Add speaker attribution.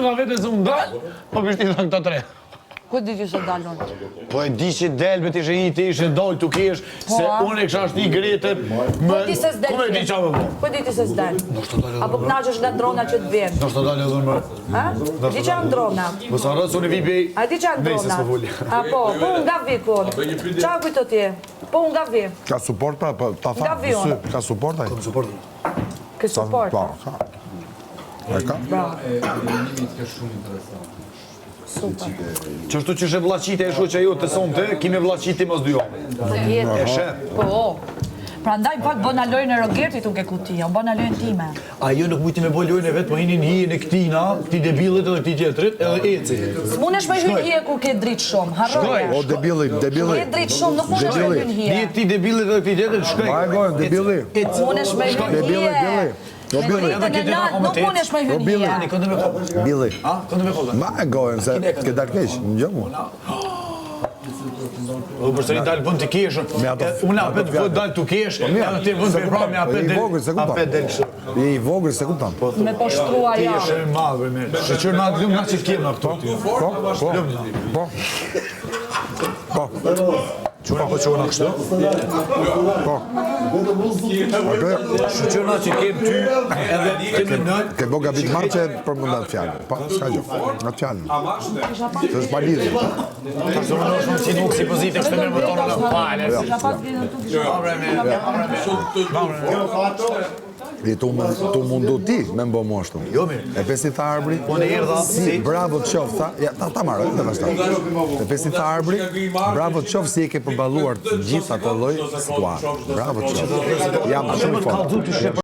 Speaker 1: nga vete se unë dalë, po kështë i këta tre.
Speaker 2: Ku di që se dalon?
Speaker 1: Po e di që delbet ishe i ti ishe dalë tu kesh, se unë e kësha shti gretët,
Speaker 2: Po di se s'del.
Speaker 1: Kume di qa me po?
Speaker 2: Po di ti se s'del. Apo knaqesh nga drona që të vjen.
Speaker 1: Do shto dalë edhe më.
Speaker 2: Ha? Di që janë drona?
Speaker 1: Po sa rësë unë i vipej,
Speaker 2: A di që janë
Speaker 1: nejse
Speaker 2: drona?
Speaker 1: s'po vulli.
Speaker 2: Apo, po unë nga vi kur. Qa kujto ti? Po unë nga vi.
Speaker 3: Ka suport pra, ta
Speaker 2: Nga
Speaker 3: tha,
Speaker 2: vion.
Speaker 3: ka suport ai?
Speaker 2: Kë support.
Speaker 3: Po, ka. E ka?
Speaker 2: Super.
Speaker 1: Qështu që shë vlaqite e shu që ju të sonë të, kime vlaqiti mos dy ove. E shë.
Speaker 2: Po. Pra ndaj pak bëna lojnë e Rogertit unë ke kutia, bëna lojnë time.
Speaker 1: A jo nuk mujti me bo lojnë e vetë, po hinin hijin e këtina, këti debilit edhe këti tjetërit, edhe eci.
Speaker 2: S'munesh me hyn hije kur ke dritë shumë, harroja.
Speaker 3: O, debilli.
Speaker 2: Ke dritë shumë, nuk munesh me hyn hije.
Speaker 1: Nije këti debilit edhe këti tjetërit, shkoj.
Speaker 3: Ma e gojnë, debilli.
Speaker 2: S'munesh me hyn hije.
Speaker 3: O,
Speaker 2: Me dritën e lartë nuk munesh me hyn hije.
Speaker 1: Këndë me kopë.
Speaker 3: Billi.
Speaker 1: A? Këndë me kopë.
Speaker 3: Ma e gojnë, se ke dalë keq, në gjë mu.
Speaker 1: Dhe përsëri dalë vënd të keshën. Unë apet vënd dalë të keshën, edhe ti vënd për pra me apet
Speaker 3: I vogël, se kuptam. I vogël, se kuptam.
Speaker 2: Me po shtrua
Speaker 1: Ti
Speaker 2: ja.
Speaker 1: është e madhe me. Shëqër na të lumë nga që të kemë në këto.
Speaker 3: Po.
Speaker 1: Quna po quna kështu?
Speaker 3: Po.
Speaker 1: Shëqër na që të kemë ty edhe të më nënë.
Speaker 3: Ke bo gabit marë që për më ndatë fjallë. Po, s'ka gjë. Nga fjallë. Se është pa lidhë.
Speaker 1: Kështu më nëshë si nuk si pozitë kështë të mërë më tonë në pale.
Speaker 3: E tu mundu ti me mbo mu ashtu.
Speaker 1: Jo mirë.
Speaker 3: E pesi tha arbri.
Speaker 1: Po në erdha
Speaker 3: Si, bravo të qofë, tha. Ja, ta marrë, dhe vazhta. E pesi tha arbri, bravo të qofë si e ke përballuar të gjitha të lloj situatë. Bravo të qofë. Jam shumë i fortë.